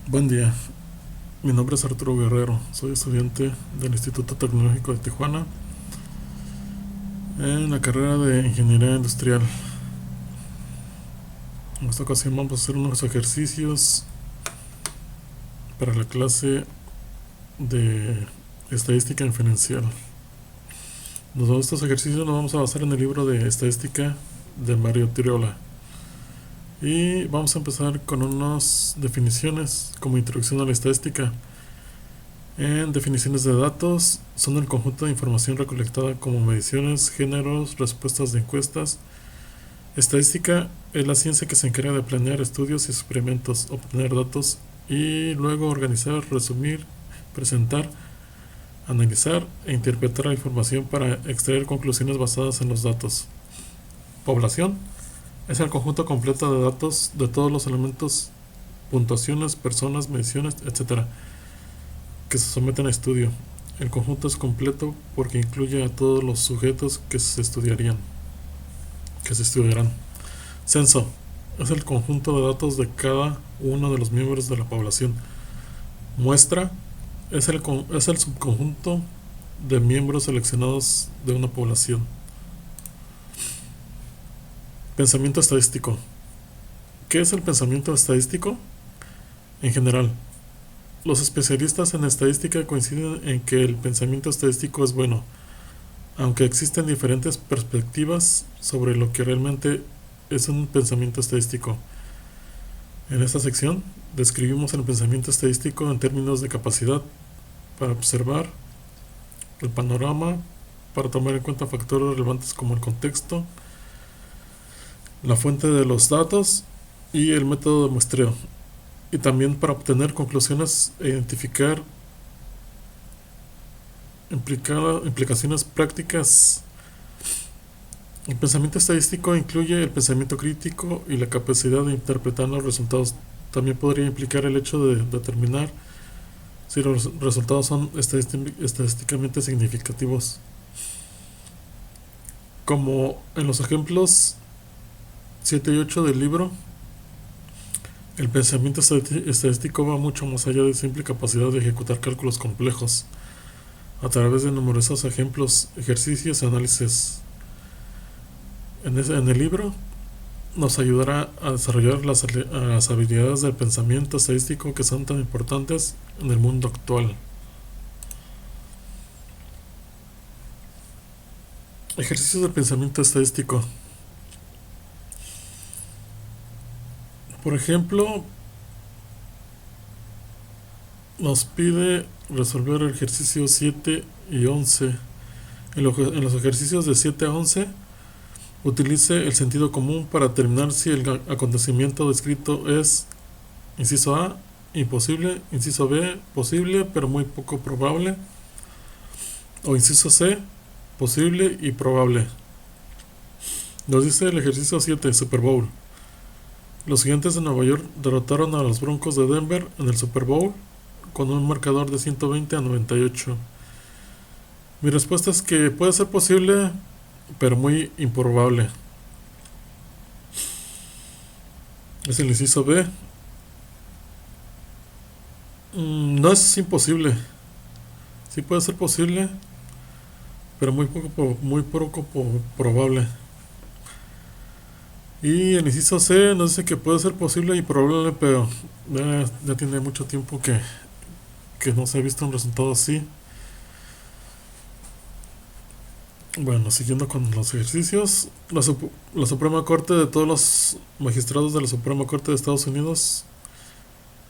Buen día, mi nombre es Arturo Guerrero, soy estudiante del Instituto Tecnológico de Tijuana en la carrera de Ingeniería Industrial. En esta ocasión vamos a hacer unos ejercicios para la clase de Estadística Inferencial. Estos ejercicios nos vamos a basar en el libro de Estadística de Mario Tiriola. Y vamos a empezar con unas definiciones como introducción a la estadística. En definiciones de datos, son el conjunto de información recolectada como mediciones, géneros, respuestas de encuestas. Estadística es la ciencia que se encarga de planear estudios y experimentos, obtener datos y luego organizar, resumir, presentar, analizar e interpretar la información para extraer conclusiones basadas en los datos. Población es el conjunto completo de datos de todos los elementos, puntuaciones, personas, mediciones, etcétera, que se someten a estudio. El conjunto es completo porque incluye a todos los sujetos que se estudiarán. Censo es el conjunto de datos de cada uno de los miembros de la población. Muestra es el subconjunto de miembros seleccionados de una población. Pensamiento estadístico. ¿Qué es el pensamiento estadístico? En general, los especialistas en estadística coinciden en que el pensamiento estadístico es bueno, aunque existen diferentes perspectivas sobre lo que realmente es un pensamiento estadístico. En esta sección describimos el pensamiento estadístico en términos de capacidad para observar el panorama, para tomar en cuenta factores relevantes como el contexto, la fuente de los datos y el método de muestreo, y también para obtener conclusiones e identificar implicaciones prácticas. El pensamiento estadístico incluye el pensamiento crítico y la capacidad de interpretar los resultados. También podría implicar el hecho de determinar si los resultados son estadísticamente significativos. Como en los ejemplos 7 y 8 del libro, el pensamiento estadístico va mucho más allá de simple capacidad de ejecutar cálculos complejos a través de numerosos ejemplos, ejercicios y análisis. En el libro nos ayudará a desarrollar las habilidades del pensamiento estadístico que son tan importantes en el mundo actual. Ejercicios del pensamiento estadístico. Por ejemplo, nos pide resolver el ejercicio 7 y 11. En los ejercicios de 7 a 11, utilice el sentido común para determinar si el acontecimiento descrito es: inciso A, imposible; inciso B, posible pero muy poco probable; o inciso C, posible y probable. Nos dice el ejercicio 7, Super Bowl. Los Gigantes de Nueva York derrotaron a los Broncos de Denver en el Super Bowl con un marcador de 120-98. Mi respuesta es que puede ser posible, pero muy improbable. Es el inciso B. No es imposible. Sí puede ser posible, pero muy poco probable. Y el inciso C nos dice que puede ser posible y probable, pero ya tiene mucho tiempo que no se ha visto un resultado así. Bueno, siguiendo con los ejercicios, la Suprema Corte de todos los magistrados de la Suprema Corte de Estados Unidos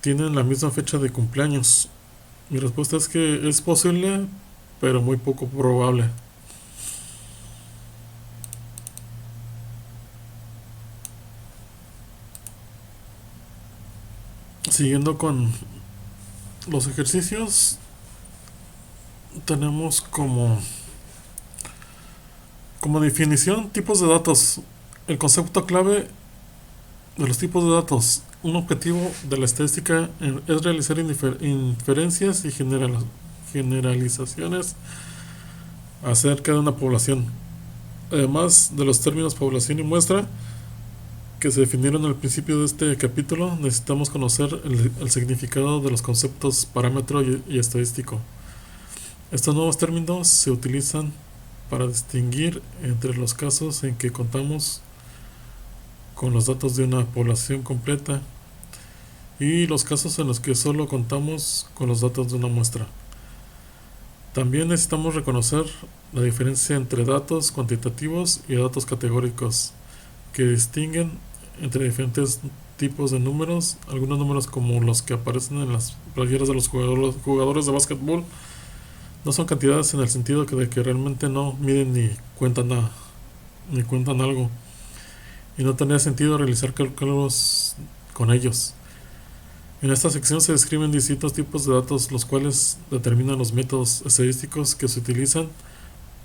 tienen la misma fecha de cumpleaños. Mi respuesta es que es posible, pero muy poco probable. Siguiendo con los ejercicios, tenemos como definición tipos de datos. El concepto clave de los tipos de datos. Un objetivo de la estadística es realizar inferencias y generalizaciones acerca de una población. Además de los términos población y muestra, que se definieron al principio de este capítulo, necesitamos conocer el significado de los conceptos parámetro y estadístico. Estos nuevos términos se utilizan para distinguir entre los casos en que contamos con los datos de una población completa y los casos en los que solo contamos con los datos de una muestra. También necesitamos reconocer la diferencia entre datos cuantitativos y datos categóricos, que distinguen entre diferentes tipos de números. Algunos números, como los que aparecen en las playeras de los jugadores de básquetbol, no son cantidades en el sentido de que realmente no miden ni cuentan nada, ni cuentan algo, y no tendría sentido realizar cálculos con ellos. En esta sección se describen distintos tipos de datos, los cuales determinan los métodos estadísticos que se utilizan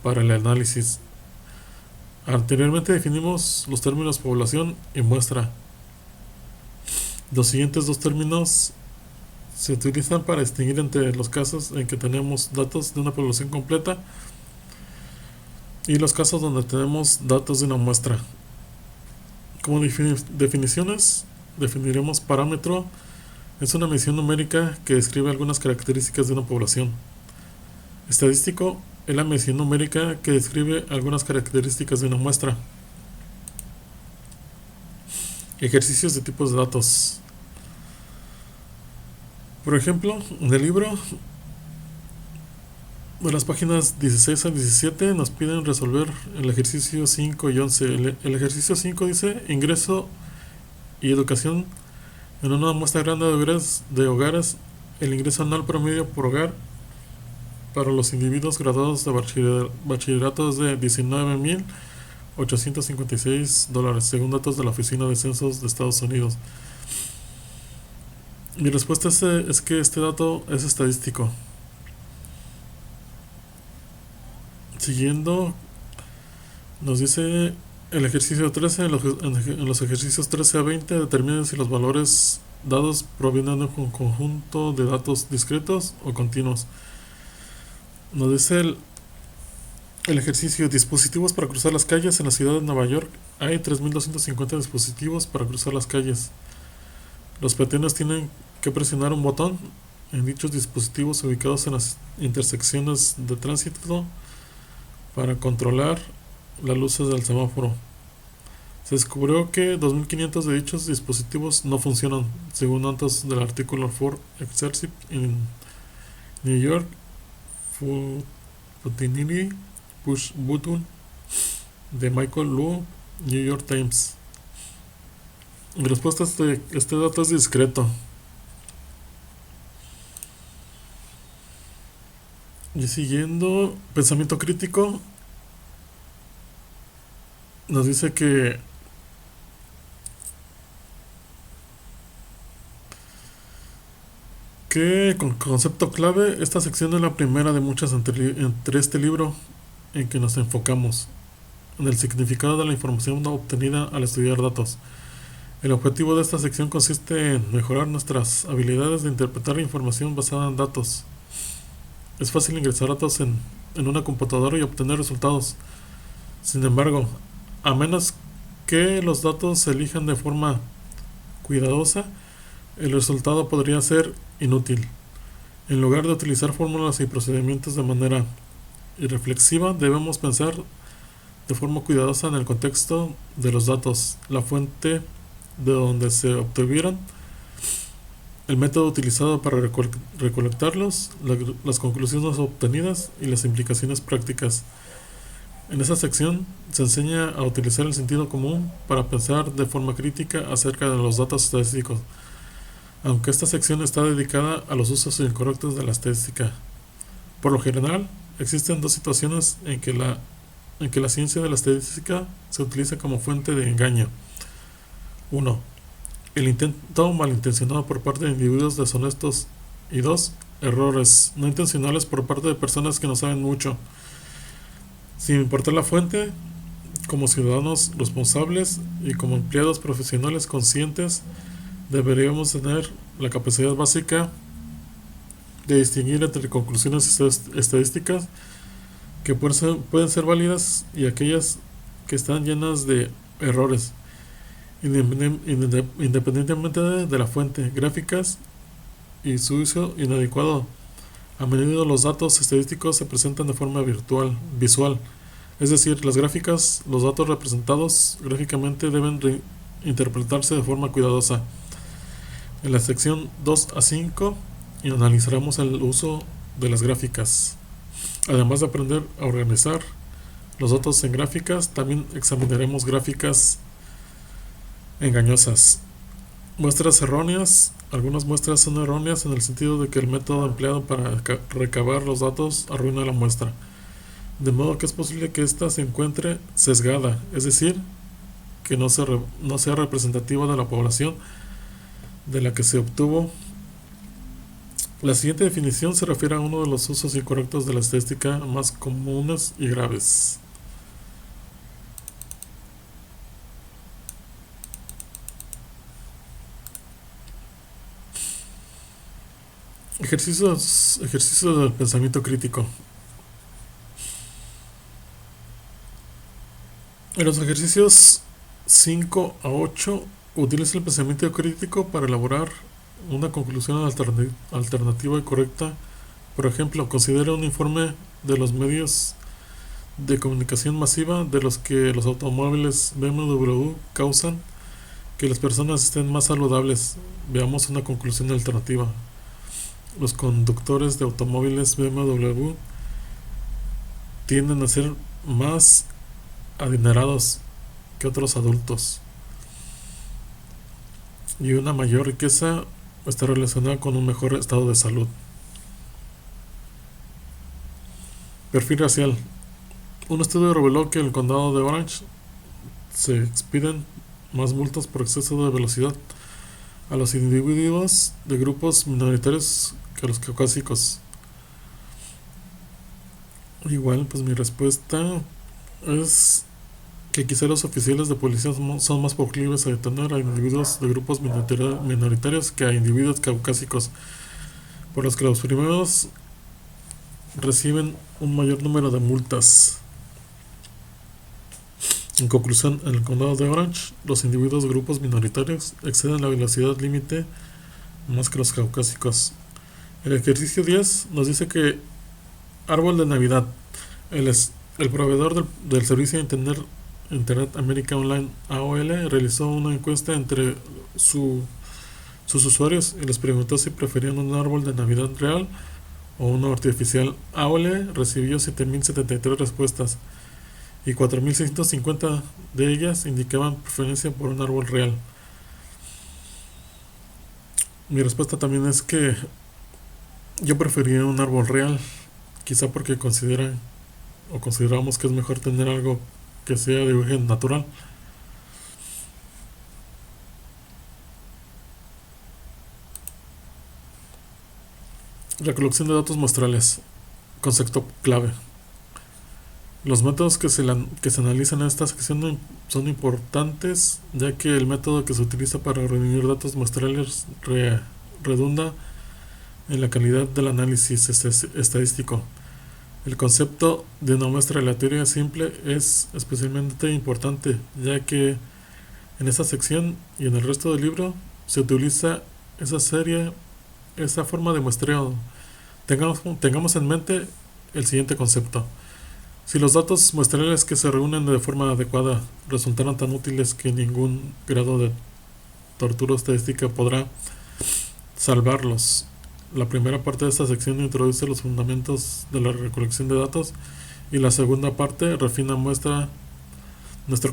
para el análisis. Anteriormente definimos los términos población y muestra. Los siguientes dos términos se utilizan para distinguir entre los casos en que tenemos datos de una población completa y los casos donde tenemos datos de una muestra. Como definiciones, definiremos parámetro. Es una medición numérica que describe algunas características de una población. Estadístico es la medición numérica que describe algunas características de una muestra. Ejercicios de tipos de datos. Por ejemplo, en el libro, de las páginas 16 a 17, nos piden resolver el ejercicio 5 y 11. El ejercicio 5 dice: ingreso y educación en una muestra grande de hogares, el ingreso anual promedio por hogar para los individuos graduados de bachillerato es de $19,856, según datos de la Oficina de Censos de Estados Unidos. Mi respuesta es que este dato es estadístico. Siguiendo, nos dice el ejercicio 13, en los ejercicios 13 a 20, determinen si los valores dados provienen de un conjunto de datos discretos o continuos. Nos dice el ejercicio: dispositivos para cruzar las calles. En la ciudad de Nueva York hay 3.250 dispositivos para cruzar las calles. Los peatones tienen que presionar un botón en dichos dispositivos ubicados en las intersecciones de tránsito para controlar las luces del semáforo. Se descubrió que 2.500 de dichos dispositivos no funcionan, según datos del artículo Ford Exercit en New York Futinili Push Button de Michael Lu, New York Times. En respuesta, este dato es discreto. Y siguiendo, pensamiento crítico, nos dice que con concepto clave, esta sección es la primera de muchas entre este libro en que nos enfocamos en el significado de la información obtenida al estudiar datos. El objetivo de esta sección consiste en mejorar nuestras habilidades de interpretar la información basada en datos. Es fácil ingresar datos en una computadora y obtener resultados. Sin embargo, a menos que los datos se elijan de forma cuidadosa, el resultado podría ser inútil. En lugar de utilizar fórmulas y procedimientos de manera irreflexiva, debemos pensar de forma cuidadosa en el contexto de los datos, la fuente de donde se obtuvieron, el método utilizado para recolectarlos, las conclusiones obtenidas y las implicaciones prácticas. En esta sección se enseña a utilizar el sentido común para pensar de forma crítica acerca de los datos estadísticos, aunque esta sección está dedicada a los usos incorrectos de la estadística. Por lo general, existen dos situaciones en que la ciencia de la estadística se utiliza como fuente de engaño. 1. El intento malintencionado por parte de individuos deshonestos. Y 2. Errores no intencionales por parte de personas que no saben mucho. Sin importar la fuente, como ciudadanos responsables y como empleados profesionales conscientes, deberíamos tener la capacidad básica de distinguir entre conclusiones estadísticas que pueden ser válidas y aquellas que están llenas de errores. Independientemente de la fuente, gráficas y su uso inadecuado. A menudo los datos estadísticos se presentan de forma visual, es decir, las gráficas, los datos representados gráficamente deben interpretarse de forma cuidadosa. En la sección 2 a 5 analizaremos el uso de las gráficas. Además de aprender a organizar los datos en gráficas, también examinaremos gráficas engañosas. Muestras erróneas. Algunas muestras son erróneas en el sentido de que el método empleado para recabar los datos arruina la muestra, de modo que es posible que ésta se encuentre sesgada, es decir, que no sea representativa de la población de la que se obtuvo. La siguiente definición se refiere a uno de los usos incorrectos de la estadística más comunes y graves. Ejercicios del pensamiento crítico. En los ejercicios 5 a 8 utiliza el pensamiento crítico para elaborar una conclusión alternativa y correcta. Por ejemplo, considera un informe de los medios de comunicación masiva de los que los automóviles BMW causan que las personas estén más saludables. Veamos una conclusión alternativa. Los conductores de automóviles BMW tienden a ser más adinerados que otros adultos, y una mayor riqueza está relacionada con un mejor estado de salud. Perfil racial. Un estudio reveló que en el condado de Orange se expiden más multas por exceso de velocidad a los individuos de grupos minoritarios que a los caucásicos. Igual, pues mi respuesta es que quizá los oficiales de policía son más proclives a detener a individuos de grupos minoritarios que a individuos caucásicos, por los que los primeros reciben un mayor número de multas. En conclusión, en el condado de Orange, los individuos de grupos minoritarios exceden la velocidad límite más que los caucásicos. El ejercicio 10 nos dice que árbol de Navidad. El proveedor del servicio de Internet América Online AOL realizó una encuesta entre sus usuarios y les preguntó si preferían un árbol de Navidad real o uno artificial. AOL recibió 7.073 respuestas y 4.650 de ellas indicaban preferencia por un árbol real. Mi respuesta también es que yo preferiría un árbol real, quizá porque consideramos que es mejor tener algo que sea de origen natural. Recolección de datos muestrales. Concepto clave. Los métodos que se analizan en esta sección son importantes, ya que el método que se utiliza para reunir datos muestrales redunda en la calidad del análisis estadístico. El concepto de una muestra aleatoria simple es especialmente importante, ya que en esta sección y en el resto del libro se utiliza esa forma de muestreo. Tengamos en mente el siguiente concepto. Si los datos muestrales que se reúnen de forma adecuada resultaran tan útiles que ningún grado de tortura estadística podrá salvarlos. La primera parte de esta sección introduce los fundamentos de la recolección de datos y la segunda parte refina nuestra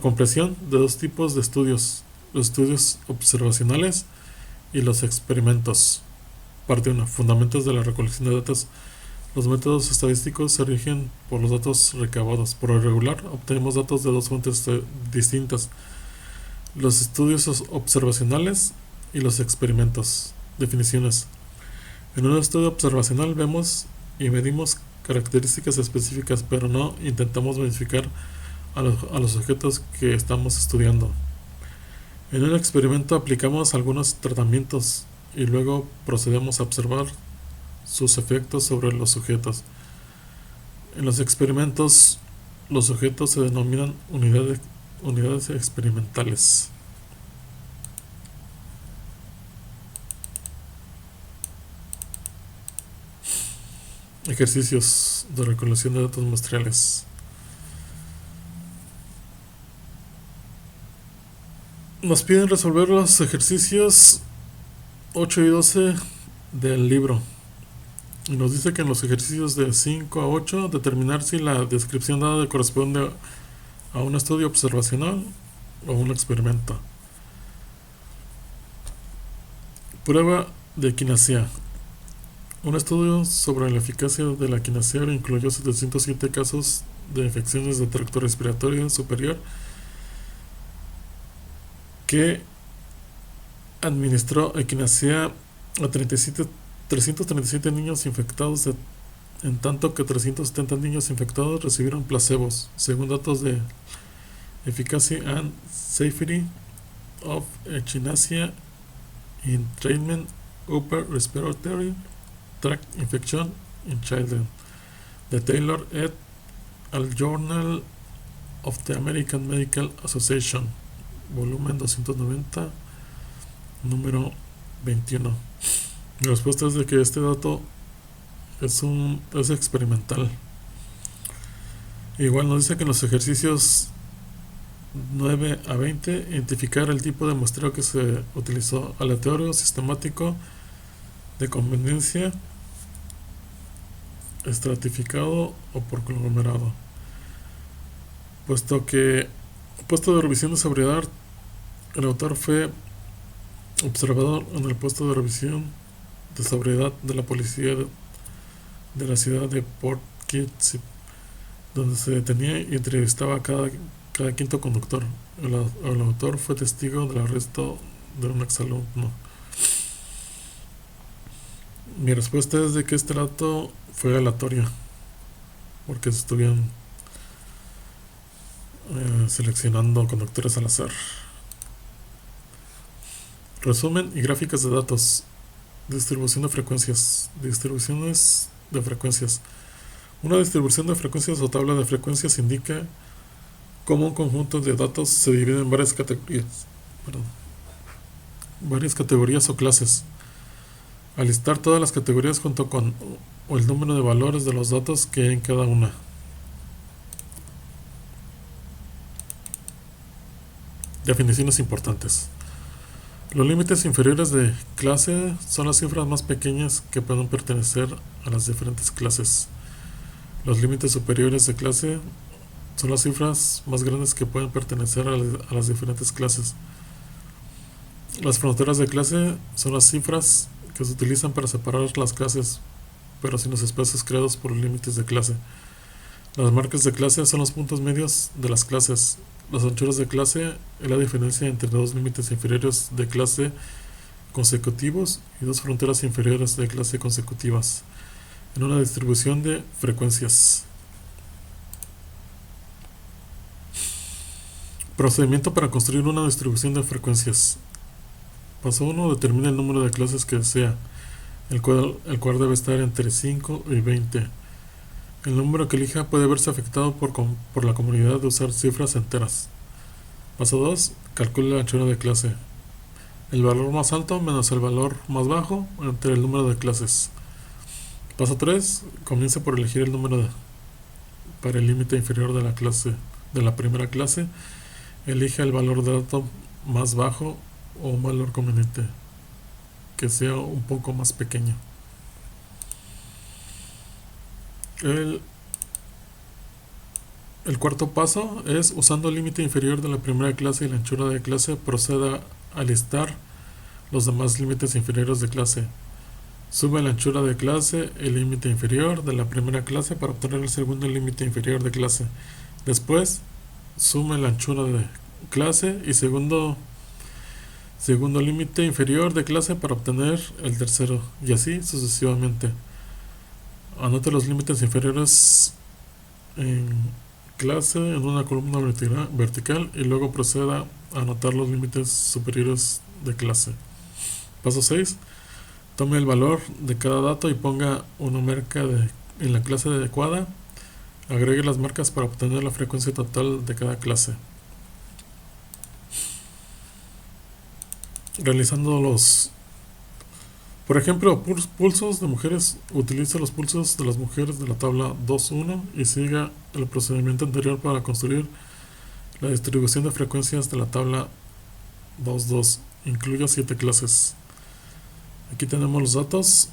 comprensión de dos tipos de estudios: los estudios observacionales y los experimentos. Parte 1. Fundamentos de la recolección de datos. Los métodos estadísticos se rigen por los datos recabados. Por lo regular, obtenemos datos de dos fuentes distintas: los estudios observacionales y los experimentos. Definiciones. En un estudio observacional vemos y medimos características específicas, pero no intentamos modificar a los objetos que estamos estudiando. En un experimento aplicamos algunos tratamientos y luego procedemos a observar sus efectos sobre los sujetos. En los experimentos, los sujetos se denominan unidades experimentales. Ejercicios de recolección de datos muestrales. Nos piden resolver los ejercicios 8 y 12 del libro. Y nos dice que en los ejercicios de 5 a 8 determinar si la descripción dada corresponde a un estudio observacional o un experimento. Prueba de equinacia. Un estudio sobre la eficacia de la equinacia incluyó 707 casos de infecciones de tracto respiratorio superior que administró equinacia a 337 niños infectados, en tanto que 370 niños infectados recibieron placebos, según datos de Efficacy and Safety of Echinacea in Treatment Upper Respiratory Tract Infection in Children, de Taylor et al Journal of the American Medical Association, volumen 290, número 21. La respuesta es de que este dato es experimental. Igual nos dice que en los ejercicios 9 a 20 identificar el tipo de muestreo que se utilizó: aleatorio, sistemático, de conveniencia, estratificado o por conglomerado. Puesto de revisión de sobriedad, el autor fue observador en el puesto de revisión de sobriedad de la policía de la ciudad de Port Kitts, donde se detenía y entrevistaba a cada quinto conductor. El autor fue testigo del arresto de un exalumno. Mi respuesta es de que este dato fue aleatorio, porque se estuvieron seleccionando conductores al azar. Resumen y gráficas de datos. Distribución de frecuencias. Distribuciones de frecuencias. Una distribución de frecuencias o tabla de frecuencias indica cómo un conjunto de datos se divide en varias categorías o clases. Al listar todas las categorías junto con el número de valores de los datos que hay en cada una. Definiciones importantes. Los límites inferiores de clase son las cifras más pequeñas que pueden pertenecer a las diferentes clases. Los límites superiores de clase son las cifras más grandes que pueden pertenecer a las diferentes clases. Las fronteras de clase son las cifras que se utilizan para separar las clases, pero sin los espacios creados por los límites de clase. Las marcas de clase son los puntos medios de las clases. Las anchuras de clase es la diferencia entre dos límites inferiores de clase consecutivos y dos fronteras inferiores de clase consecutivas en una distribución de frecuencias. Procedimiento para construir una distribución de frecuencias. Paso 1. Determina el número de clases que desea, el cual debe estar entre 5 y 20. El número que elija puede verse afectado por la comodidad de usar cifras enteras. Paso 2. Calcule la anchura de clase. El valor más alto menos el valor más bajo entre el número de clases. Paso 3. Comience por elegir el número para el límite inferior de la primera clase. Elige el valor de dato más bajo o un valor conveniente que sea un poco más pequeño. El cuarto paso es, usando el límite inferior de la primera clase y la anchura de clase, proceda a listar los demás límites inferiores de clase. Sube la anchura de clase, el límite inferior de la primera clase para obtener el segundo límite inferior de clase. Después, sume la anchura de clase y segundo límite inferior de clase para obtener el tercero, y así sucesivamente. Anote los límites inferiores en clase en una columna vertical y luego proceda a anotar los límites superiores de clase. Paso 6. Tome el valor de cada dato y ponga una marca en la clase adecuada. Agregue las marcas para obtener la frecuencia total de cada clase. Por ejemplo, pulsos de mujeres. Utiliza los pulsos de las mujeres de la tabla 2.1 y siga el procedimiento anterior para construir la distribución de frecuencias de la tabla 2.2. Incluye 7 clases. Aquí tenemos los datos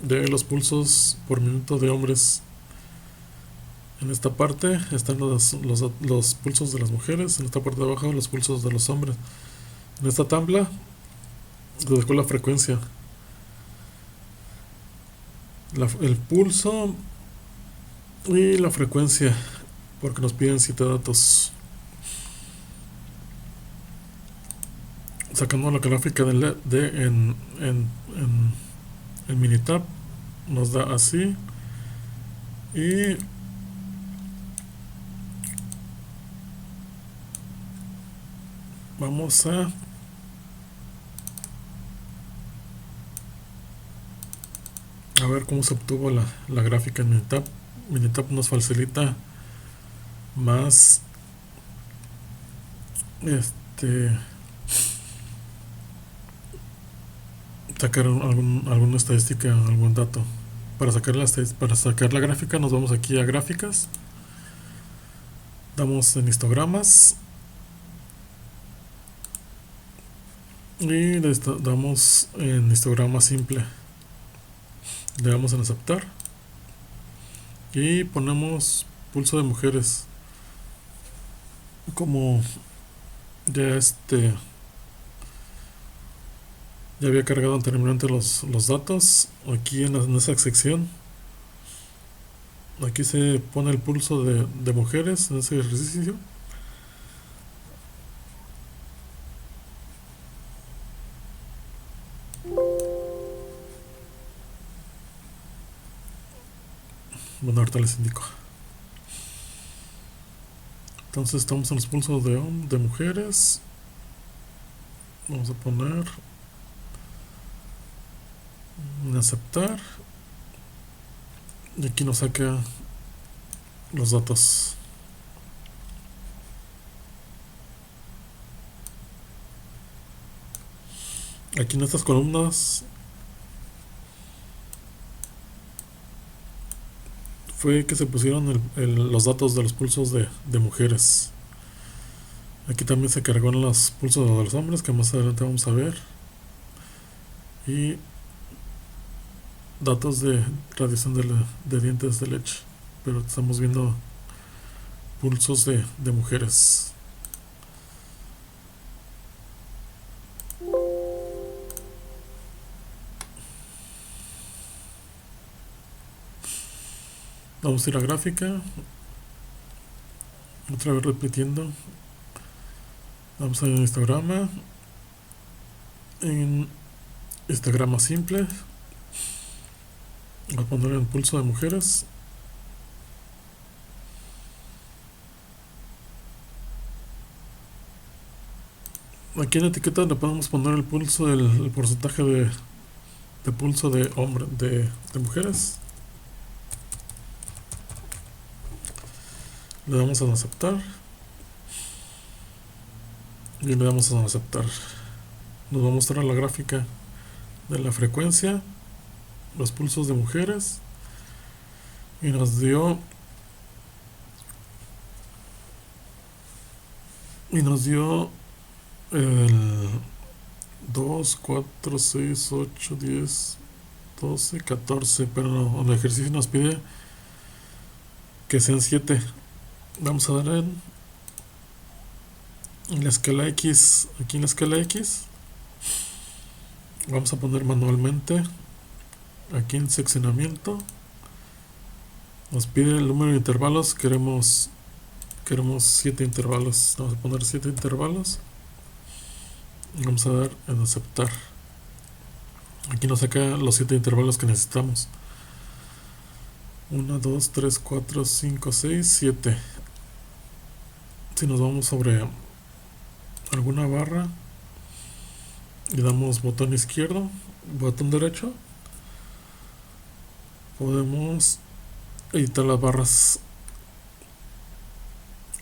de los pulsos por minuto de hombres. En esta parte están los pulsos de las mujeres. En esta parte de abajo los pulsos de los hombres. En esta tabla se dejó la frecuencia, el pulso y la frecuencia, porque nos piden 7 datos. Sacando la gráfica en Minitab, nos da así. Y vamos a ver cómo se obtuvo la gráfica en Minitab. Minitab nos facilita más sacar alguna estadística, algún dato. Para sacar la gráfica nos vamos aquí a gráficas, damos en histogramas y damos en histograma simple, le damos en aceptar y ponemos pulso de mujeres. Como ya ya había cargado anteriormente los datos, aquí en esa sección, aquí se pone el pulso de mujeres en ese ejercicio. Bueno, ahorita les indico. Entonces estamos en los pulsos de mujeres. Vamos a poner en aceptar y aquí nos saca los datos. Aquí en estas columnas fue que se pusieron los datos de los pulsos de mujeres. Aquí también se cargó en los pulsos de los hombres, que más adelante vamos a ver. Y datos de radiación de dientes de leche. Pero estamos viendo pulsos de mujeres. Vamos a ir a gráfica. Otra vez repitiendo. Vamos a ir en histograma. En histograma simple. Voy a poner el pulso de mujeres. Aquí en la etiqueta le podemos poner el pulso, el porcentaje de pulso de mujeres. Le damos a aceptar y le damos a aceptar. Nos va a mostrar la gráfica de la frecuencia, los pulsos de mujeres, y nos dio el 2, 4, 6, 8, 10, 12, 14, pero no, el ejercicio nos pide que sean 7. Vamos a dar en la escala X. Aquí en la escala X vamos a poner manualmente. Aquí en seccionamiento nos pide el número de intervalos. Queremos 7 intervalos. Vamos a poner 7 intervalos y vamos a dar en aceptar. Aquí nos saca los 7 intervalos que necesitamos. 1, 2, 3, 4, 5, 6, 7. Si nos vamos sobre alguna barra y damos botón izquierdo, botón derecho, podemos editar las barras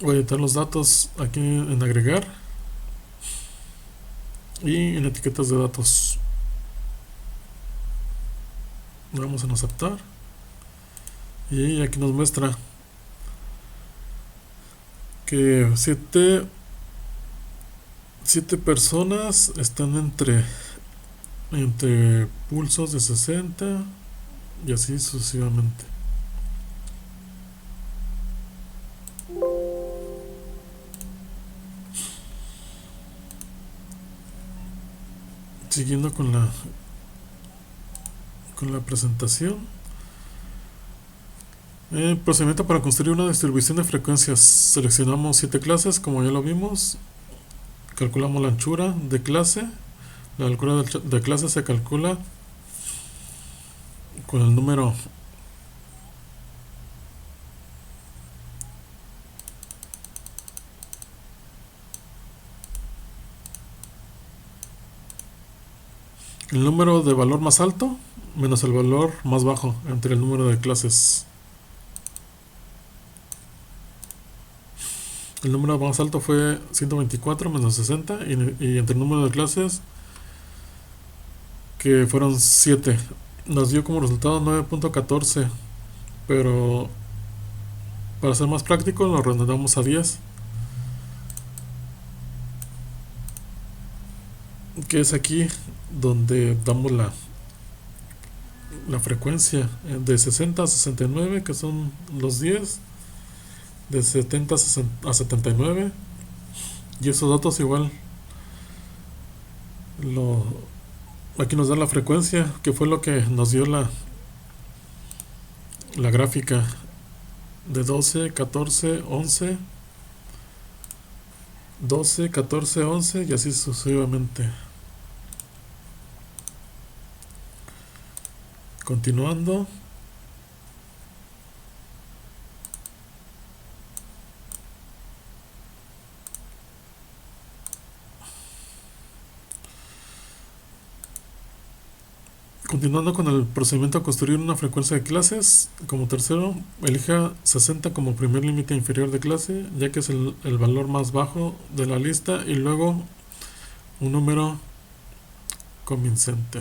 o editar los datos aquí en agregar y en etiquetas de datos. Le damos en aceptar. Y aquí nos muestra que 7 personas están entre pulsos de 60 y así sucesivamente. Siguiendo con la presentación. Procedimiento para construir una distribución de frecuencias. Seleccionamos 7 clases, como ya lo vimos. Calculamos la anchura de clase. La altura de clase se calcula con el número de valor más alto menos el valor más bajo entre el número de clases. El número más alto fue 124 menos 60 y entre el número de clases, que fueron 7, nos dio como resultado 9.14, pero para ser más práctico lo redondeamos a 10, que es aquí donde damos la frecuencia de 60 a 69, que son los 10, de 70 a 79, y esos datos igual aquí nos da la frecuencia, que fue lo que nos dio la gráfica de 12, 14, 11, 12, 14, 11 y así sucesivamente. Continuando. Continuando con el procedimiento a construir una frecuencia de clases, como tercero, elija 60 como primer límite inferior de clase, ya que es el valor más bajo de la lista, y luego un número convincente.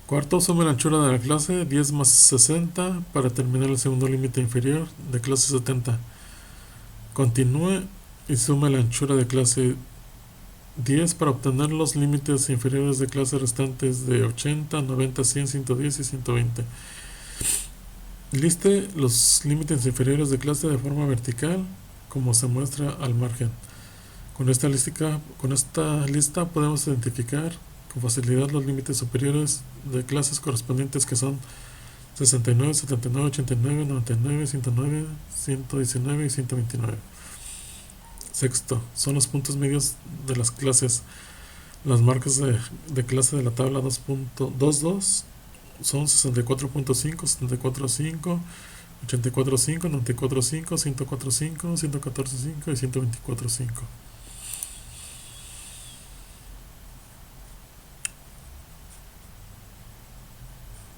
Cuarto, sume la anchura de la clase 10 más 60 para terminar el segundo límite inferior de clase 70. Continúe y sume la anchura de clase 10 para obtener los límites inferiores de clase restantes de 80, 90, 100, 110 y 120. Liste los límites inferiores de clase de forma vertical, como se muestra al margen. Con esta lista podemos identificar con facilidad los límites superiores de clases correspondientes, que son 69, 79, 89, 99, 109, 119 y 129. Sexto, son los puntos medios de las clases. Las marcas de clase de la tabla 2.22 son 64.5, 74.5, 84.5, 94.5, 104.5, 114.5 y 124.5.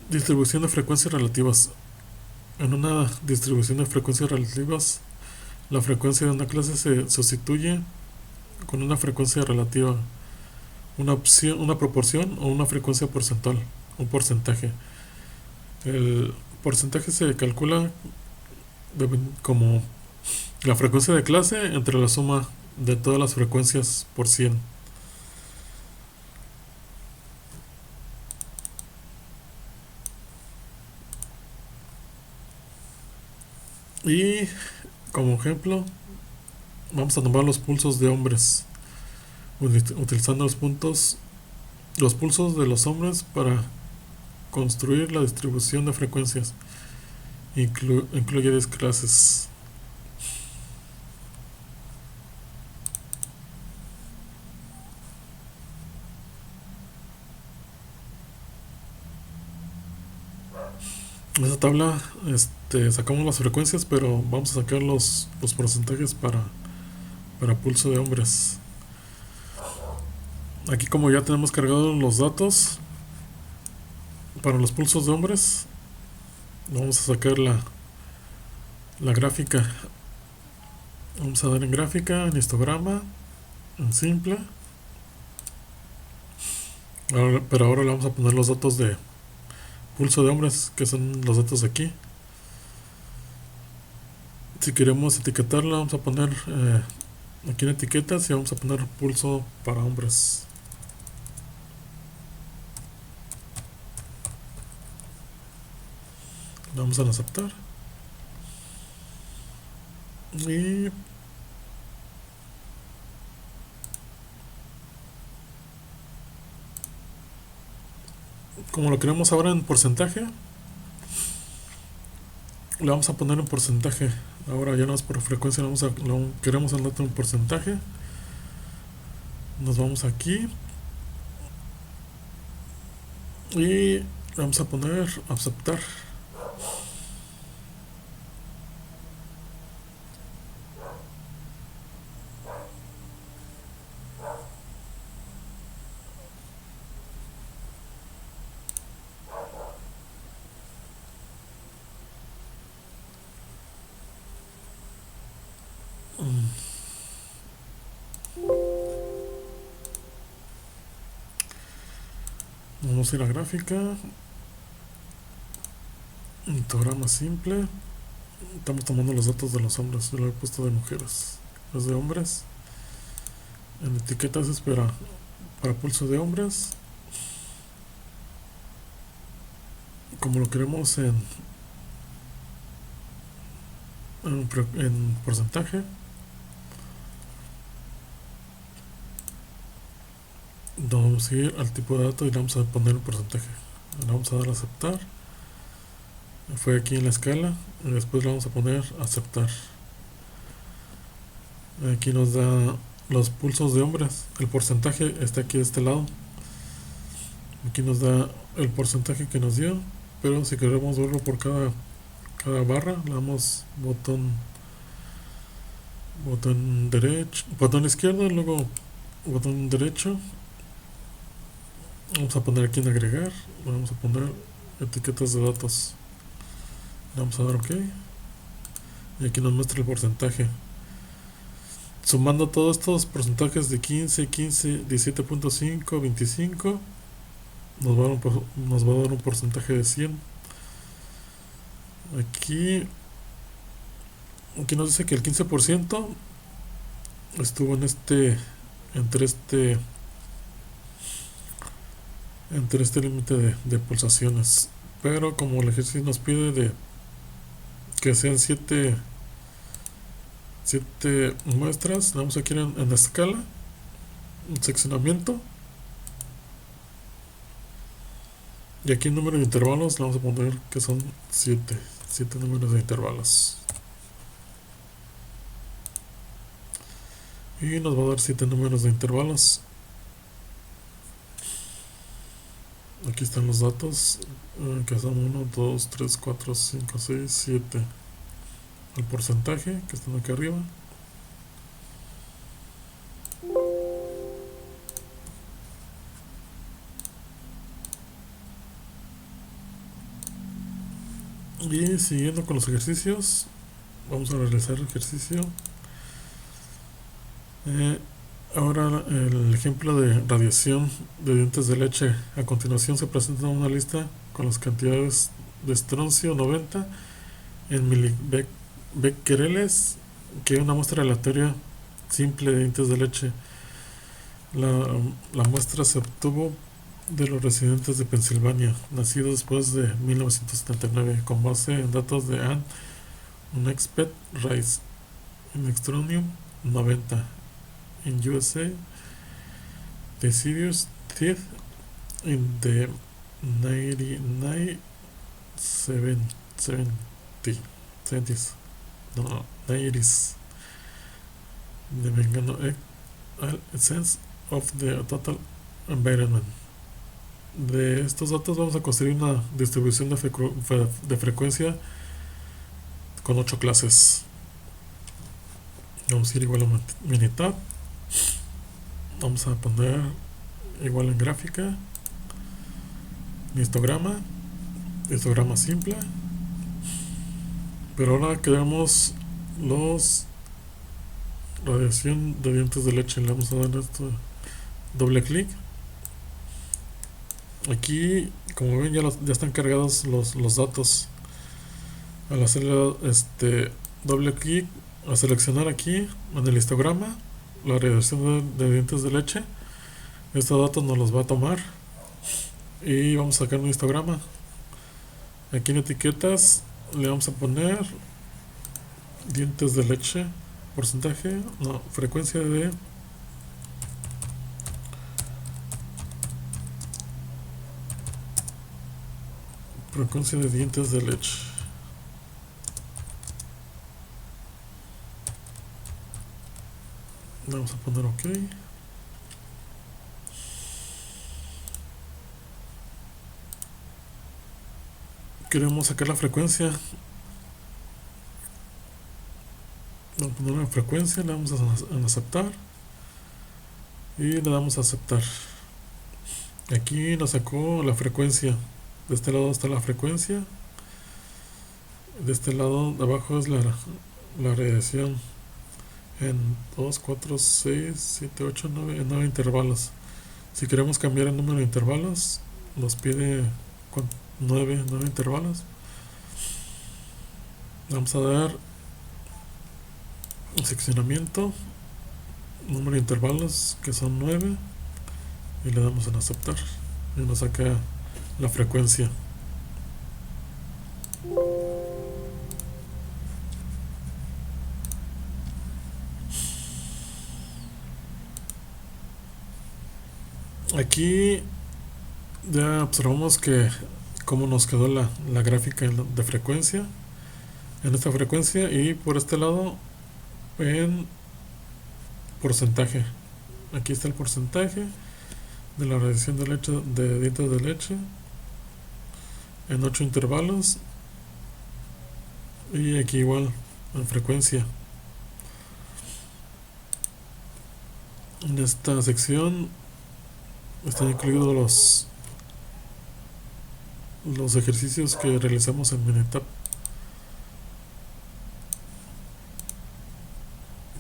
Distribución de frecuencias relativas. En una distribución de frecuencias relativas, la frecuencia de una clase se sustituye con una frecuencia relativa, una proporción o una frecuencia porcentual, un porcentaje. El porcentaje se calcula como la frecuencia de clase entre la suma de todas las frecuencias por 100. Y como ejemplo, vamos a tomar los pulsos de hombres, utilizando los pulsos de los hombres para construir la distribución de frecuencias. Incluye 10 clases. En esta tabla sacamos las frecuencias, pero vamos a sacar los porcentajes para pulso de hombres. Aquí, como ya tenemos cargados los datos para los pulsos de hombres, vamos a sacar la gráfica. Vamos a dar en gráfica, en histograma, en simple. Pero ahora le vamos a poner los datos de pulso de hombres, que son los datos de aquí. Si queremos etiquetarlo, vamos a poner aquí en etiquetas y vamos a poner pulso para hombres. Le vamos a aceptar. Y como lo queremos ahora en porcentaje, le vamos a poner en porcentaje. Ahora ya no es por frecuencia, queremos el dato en porcentaje. Nos vamos aquí y vamos a poner aceptar. Vamos a ir a gráfica, histograma simple. Estamos tomando los datos de los hombres, yo lo he puesto de mujeres. Los de hombres en etiquetas es para pulso de hombres. Como lo queremos en porcentaje, vamos a ir al tipo de dato y le vamos a poner el porcentaje. Le vamos a dar a aceptar. Fue aquí en la escala y después le vamos a poner aceptar. Aquí nos da los pulsos de hombres. El porcentaje está aquí de este lado. Aquí nos da el porcentaje que nos dio, pero si queremos verlo por cada barra, le damos botón derecho, botón izquierdo, luego botón derecho. Vamos a poner aquí en agregar, vamos a poner etiquetas de datos. Le vamos a dar OK y aquí nos muestra el porcentaje. Sumando todos estos porcentajes de 15, 15, 17.5, 25, nos va a dar un porcentaje de 100. Aquí nos dice que el 15% estuvo entre este límite de pulsaciones, pero como el ejercicio nos pide de que sean 7 muestras, vamos aquí en la escala, en seccionamiento, y aquí en número de intervalos le vamos a poner que son 7 números de intervalos, y nos va a dar 7 números de intervalos. Aquí están los datos, que son 1, 2, 3, 4, 5, 6, 7. El porcentaje que están aquí arriba. Y siguiendo con los ejercicios, vamos a realizar el ejercicio. Ahora el ejemplo de radiación de dientes de leche. A continuación se presenta una lista con las cantidades de estroncio 90 en milibecquereles, que es una muestra aleatoria simple de dientes de leche. La muestra se obtuvo de los residentes de Pensilvania, nacidos después de 1979, con base en datos de Ann Unexpected Rise en Extronium 90 in USA, Deciduous Teeth in the 70s, no, 90s, the Mengano sense of the total environment. De estos datos vamos a construir una distribución de frecuencia con 8 clases. Vamos a ir igual a Minitab. Vamos a poner igual en gráfica, histograma simple, pero ahora queremos los radiación de dientes de leche. Le vamos a dar esto, doble clic, Aquí, como ven, ya están cargados los datos. Al hacerle doble clic, a seleccionar aquí en el histograma la radiación de dientes de leche, estos datos nos los va a tomar y vamos a sacar un histograma. Aquí en etiquetas le vamos a poner dientes de leche, porcentaje, no, frecuencia de dientes de leche. Vamos a poner OK. Queremos sacar la frecuencia. Vamos a poner una frecuencia, le damos a aceptar y le damos a aceptar. Aquí nos sacó la frecuencia. De este lado está la frecuencia. De este lado de abajo es la radiación en 2, 4, 6, 7, 8, 9, en 9 intervalos. Si queremos cambiar el número de intervalos, nos pide 9 intervalos. Vamos a dar un seccionamiento, número de intervalos que son 9 y le damos en aceptar y nos saca la frecuencia. Aquí ya observamos que cómo nos quedó la gráfica de frecuencia en esta frecuencia y por este lado en porcentaje. Aquí está el porcentaje de la radiación de leche, de dientes de leche en 8 intervalos y aquí igual en frecuencia. En esta sección están incluidos los ejercicios que realizamos en Minitab.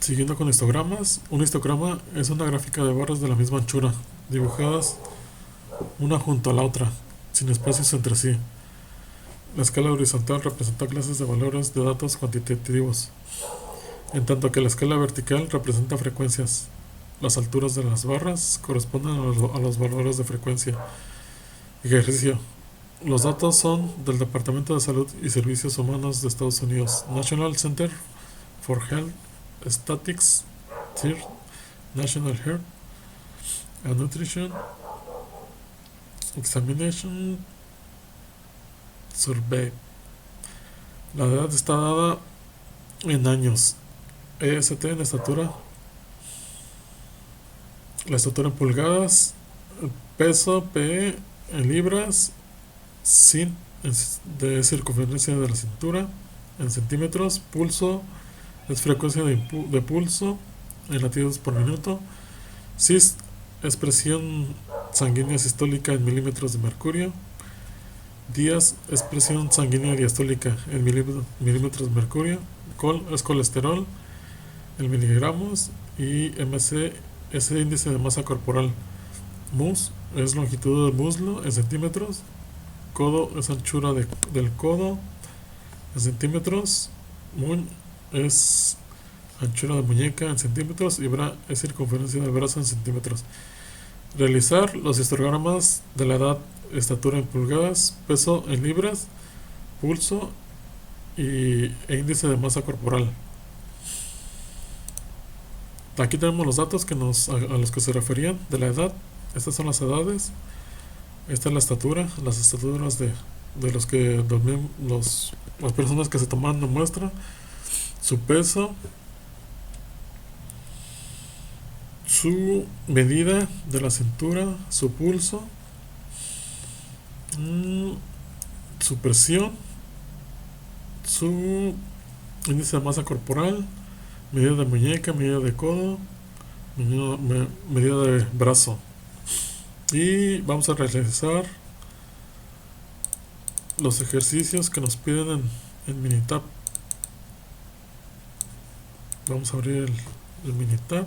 Siguiendo con histogramas, un histograma es una gráfica de barras de la misma anchura, dibujadas una junto a la otra, sin espacios entre sí. La escala horizontal representa clases de valores de datos cuantitativos, en tanto que la escala vertical representa frecuencias. Las alturas de las barras corresponden a los valores de frecuencia. Ejercicio. Los datos son del Departamento de Salud y Servicios Humanos de Estados Unidos, National Center for Health Statistics, TIR, National Health and Nutrition Examination Survey. La edad está dada en años. EST en estatura. La estatura en pulgadas. Peso PE en libras. Sin de circunferencia de la cintura en centímetros. Pulso es frecuencia de pulso en latidos por minuto. SIS es presión sanguínea sistólica en milímetros de mercurio. Días es presión sanguínea diastólica en milímetros de mercurio. Col es colesterol en miligramos. Y MC es el índice de masa corporal. Mus es longitud del muslo en centímetros. Codo es anchura del codo en centímetros. Mun es anchura de muñeca en centímetros y bra es circunferencia del brazo en centímetros. Realizar los histogramas de la edad, estatura en pulgadas, peso en libras, pulso e índice de masa corporal. Aquí tenemos los datos a los que se referían de la edad. Estas son las edades. Esta es la estatura, las estaturas de las personas que se tomaron la muestra, su peso, su medida de la cintura, su pulso, su presión, su índice de masa corporal, medida de muñeca, medida de codo, medida de brazo. Y vamos a realizar los ejercicios que nos piden en Minitab. Vamos a abrir el Minitab.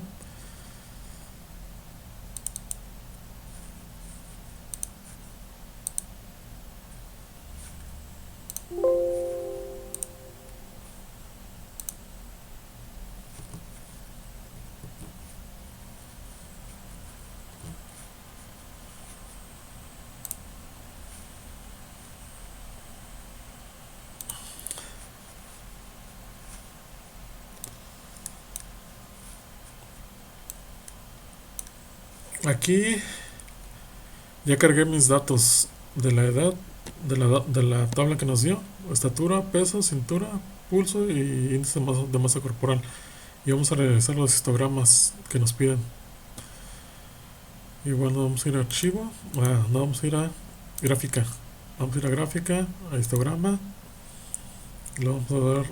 Aquí ya cargué mis datos de la edad, de la tabla que nos dio: estatura, peso, cintura, pulso y índice de masa corporal. Y vamos a realizar los histogramas que nos piden. Igual no vamos a ir a archivo, no, vamos a ir a gráfica. Vamos a ir a gráfica, a histograma. Le vamos a dar,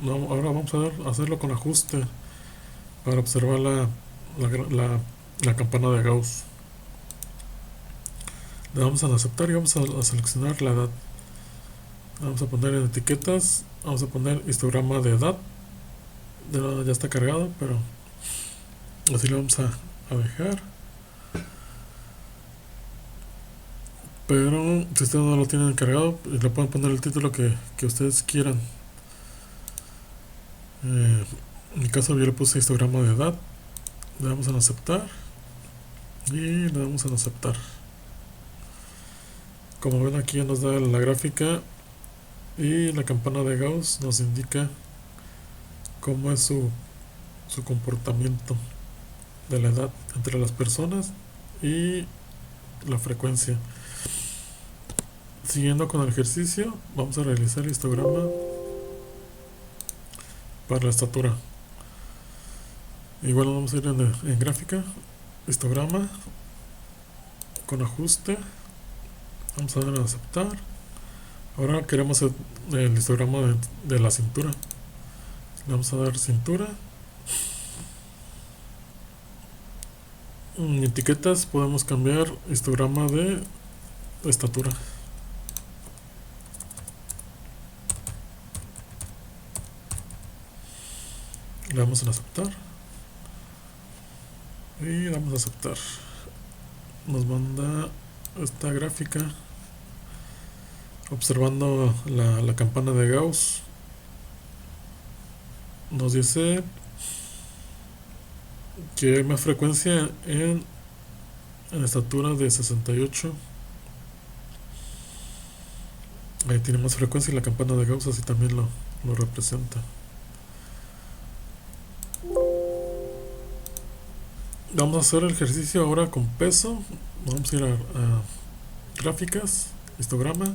no, ahora vamos a hacerlo con ajuste para observar la campana de Gauss. Le damos a aceptar y vamos a seleccionar la edad. Vamos a poner en etiquetas, vamos a poner histograma de edad. Ya está cargado, pero así lo vamos a dejar. Pero si ustedes no lo tienen cargado, le pueden poner el título que ustedes quieran. En mi caso yo le puse histograma de edad. Le damos en aceptar y le damos en aceptar. Como ven, aquí ya nos da la gráfica y la campana de Gauss nos indica cómo es su comportamiento de la edad entre las personas y la frecuencia. Siguiendo con el ejercicio, vamos a realizar el histograma para la estatura. Igual vamos a ir en gráfica, histograma, con ajuste. Vamos a dar a aceptar. Ahora queremos el histograma de la cintura. Le vamos a dar cintura. En etiquetas podemos cambiar histograma de estatura. Le damos en aceptar y damos a aceptar. Nos manda esta gráfica observando la campana de Gauss. Nos dice que hay más frecuencia en estatura de 68. Ahí tiene más frecuencia y la campana de Gauss así también lo representa. Vamos a hacer el ejercicio ahora con peso. Vamos a ir a gráficas, histograma,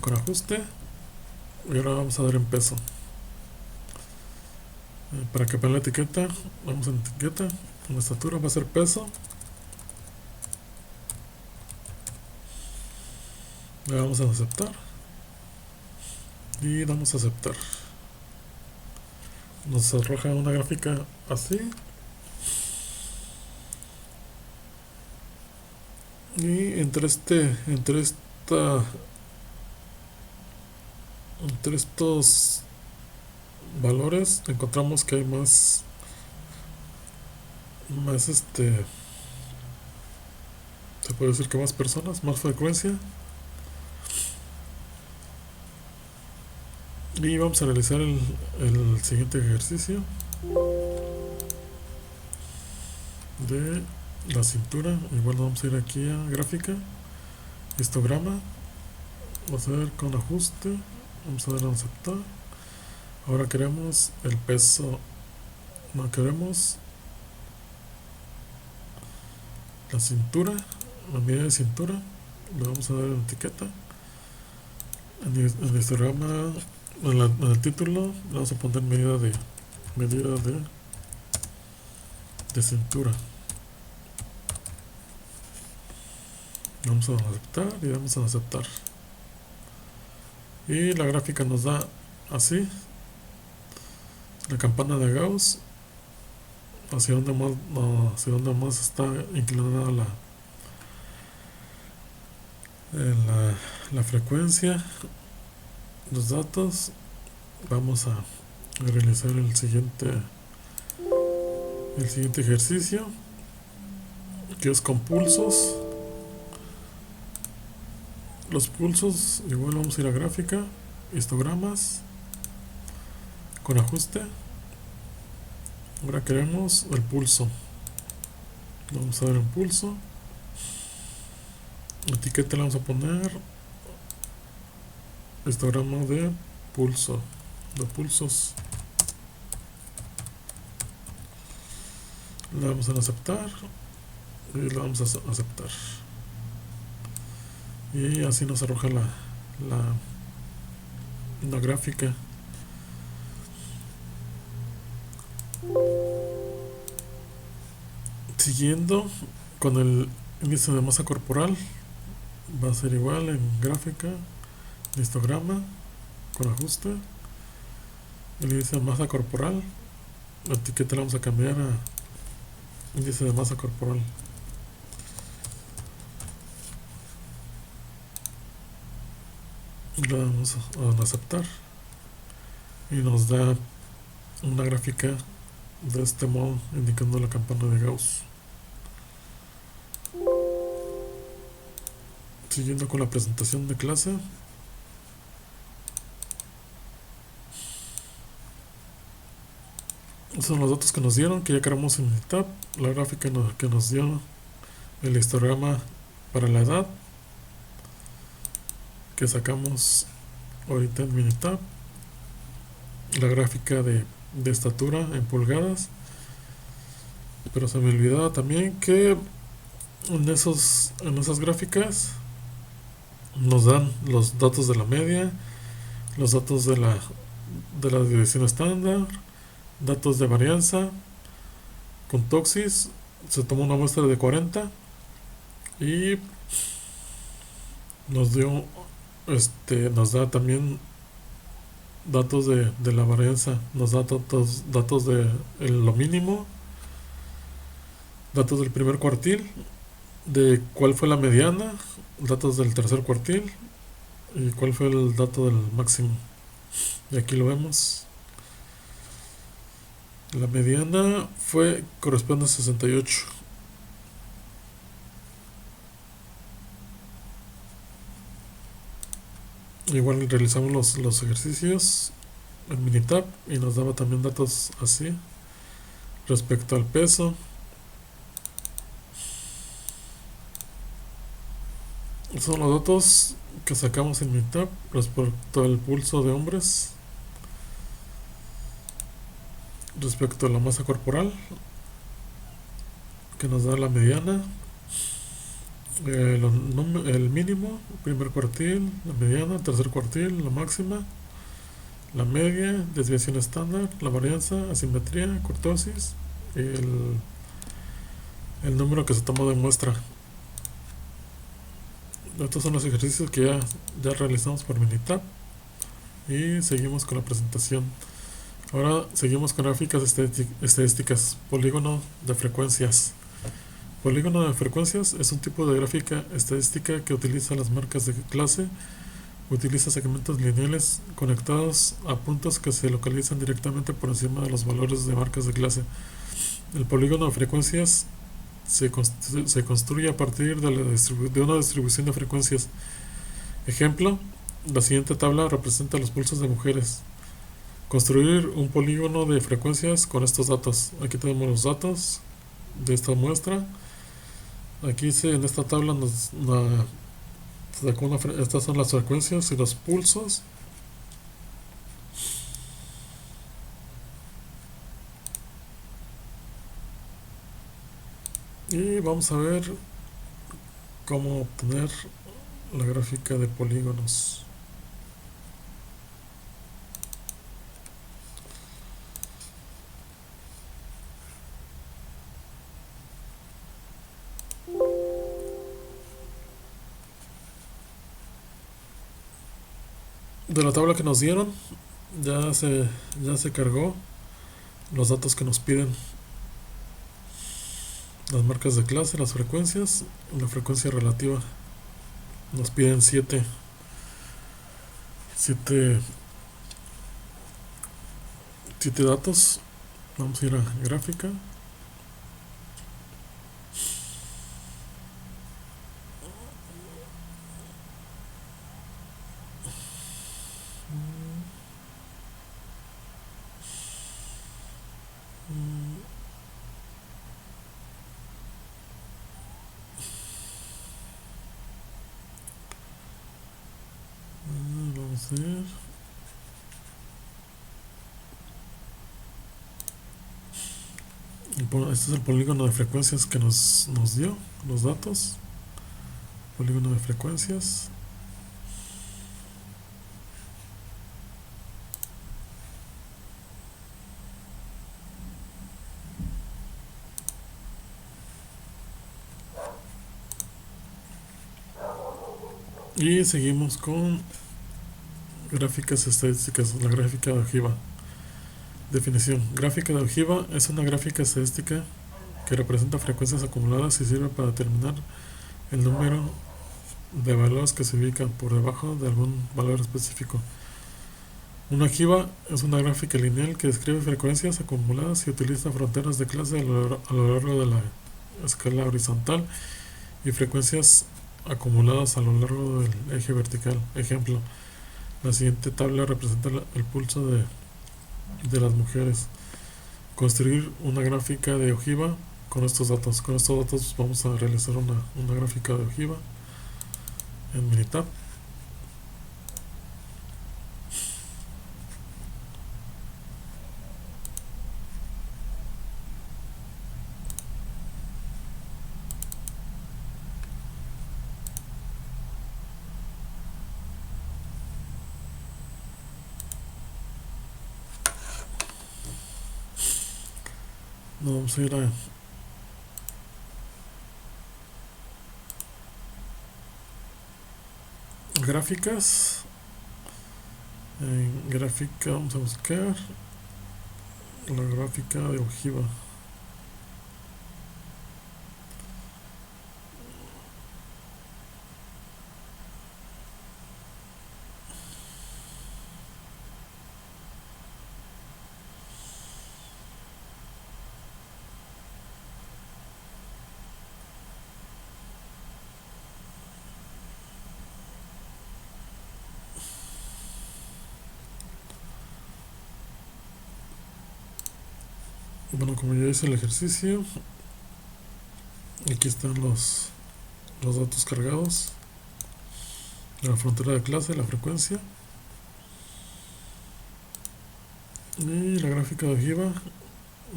con ajuste. Y ahora vamos a dar en peso. Para que vean la etiqueta, vamos en etiqueta. En estatura va a ser peso. Le damos a aceptar. Y damos a aceptar. Nos arroja una gráfica así. Y entre estos valores encontramos que hay más se puede decir que más personas, más frecuencia. Y vamos a realizar el siguiente ejercicio de la cintura. Igual vamos a ir aquí a gráfica, histograma, vamos a ver con ajuste, vamos a dar a aceptar. Ahora queremos el peso, no queremos la cintura, la medida de cintura. Le vamos a dar en etiqueta, en el histograma, en el título le vamos a poner medida de cintura. Vamos a aceptar y vamos a aceptar. Y la gráfica nos da así la campana de Gauss, hacia donde más está inclinada la frecuencia, los datos. Vamos a realizar el siguiente ejercicio, que es con pulsos. Los pulsos, igual vamos a ir a gráfica, histogramas, con ajuste. Ahora queremos el pulso. Vamos a dar el pulso. Etiqueta le vamos a poner histograma de pulso, de pulsos. Le damos en aceptar y le vamos a aceptar. Y así nos arroja la gráfica. Siguiendo con el índice de masa corporal, va a ser igual en gráfica, histograma, con ajuste. El índice de masa corporal, la etiqueta la vamos a cambiar a índice de masa corporal. Le damos a aceptar y nos da una gráfica de este modo, indicando la campana de Gauss. Siguiendo con la presentación de clase, estos son los datos que nos dieron, que ya cargamos en Minitab. La gráfica que nos dio el histograma para la edad, que sacamos ahorita en Minitab. La gráfica de estatura en pulgadas. Pero se me olvidaba también que en esas gráficas nos dan los datos de la media, los datos de la división estándar, datos de varianza. Con Toxis se tomó una muestra de 40 y nos dio nos da también datos de la varianza, nos da datos de lo mínimo, datos del primer cuartil, de cuál fue la mediana, datos del tercer cuartil y cuál fue el dato del máximo. Y aquí lo vemos. La mediana corresponde a 68. Igual realizamos los ejercicios en Minitab y nos daba también datos así respecto al peso. Son los datos que sacamos en Minitab respecto al pulso de hombres, respecto a la masa corporal, que nos da la mediana, el mínimo, primer cuartil, la mediana, tercer cuartil, la máxima, la media, desviación estándar, la varianza, asimetría, cortosis y el número que se tomó de muestra. Estos son los ejercicios que ya realizamos por Minitab y seguimos con la presentación. Ahora seguimos con gráficas estadísticas. Polígono de frecuencias. Polígono de frecuencias es un tipo de gráfica estadística que utiliza las marcas de clase. Utiliza segmentos lineales conectados a puntos que se localizan directamente por encima de los valores de marcas de clase. El polígono de frecuencias se construye a partir de una distribución de frecuencias. Ejemplo, la siguiente tabla representa los pulsos de mujeres. Construir un polígono de frecuencias con estos datos. Aquí tenemos los datos de esta muestra. Aquí en esta tabla estas son las frecuencias y los pulsos. Y vamos a ver cómo obtener la gráfica de polígonos. De la tabla que nos dieron ya se cargó los datos que nos piden, las marcas de clase, las frecuencias, la frecuencia relativa. Nos piden 7 datos. Vamos a ir a gráfica. Vamos a ver. Este es el polígono de frecuencias que nos dio los datos. Polígono de frecuencias. Y seguimos con gráficas estadísticas, la gráfica de ojiva. Definición. Gráfica de ojiva es una gráfica estadística que representa frecuencias acumuladas y sirve para determinar el número de valores que se ubican por debajo de algún valor específico. Una ojiva es una gráfica lineal que describe frecuencias acumuladas y utiliza fronteras de clase a lo largo de la escala horizontal y frecuencias acumuladas a lo largo del eje vertical. Ejemplo, la siguiente tabla representa el pulso de las mujeres. Construir una gráfica de ojiva con estos datos. Con estos datos vamos a realizar una gráfica de ojiva en Minitab. Nos vamos a ir a gráficas. En gráfica vamos a buscar la gráfica de ojiva. Bueno, como ya hice el ejercicio, aquí están los datos cargados, la frontera de clase, la frecuencia y la gráfica de ojiva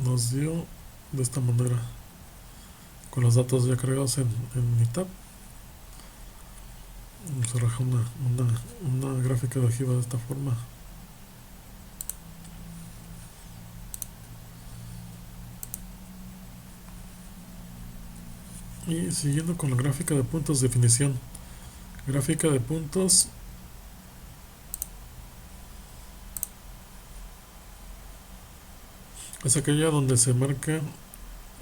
nos dio de esta manera, con los datos ya cargados en Minitab. Vamos a arrojar una gráfica de ojiva de esta forma. Y siguiendo con la gráfica de puntos, definición. Gráfica de puntos es aquella donde se marca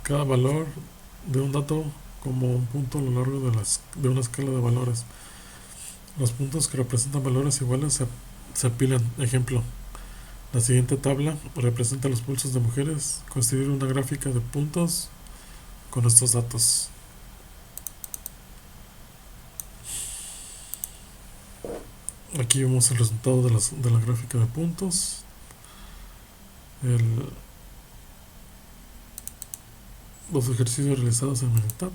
cada valor de un dato como un punto a lo largo de una escala de valores. Los puntos que representan valores iguales se apilan. Ejemplo, la siguiente tabla representa los pulsos de mujeres. Construir una gráfica de puntos con estos datos. Aquí vemos el resultado de la gráfica de puntos. Los ejercicios realizados en Minitab.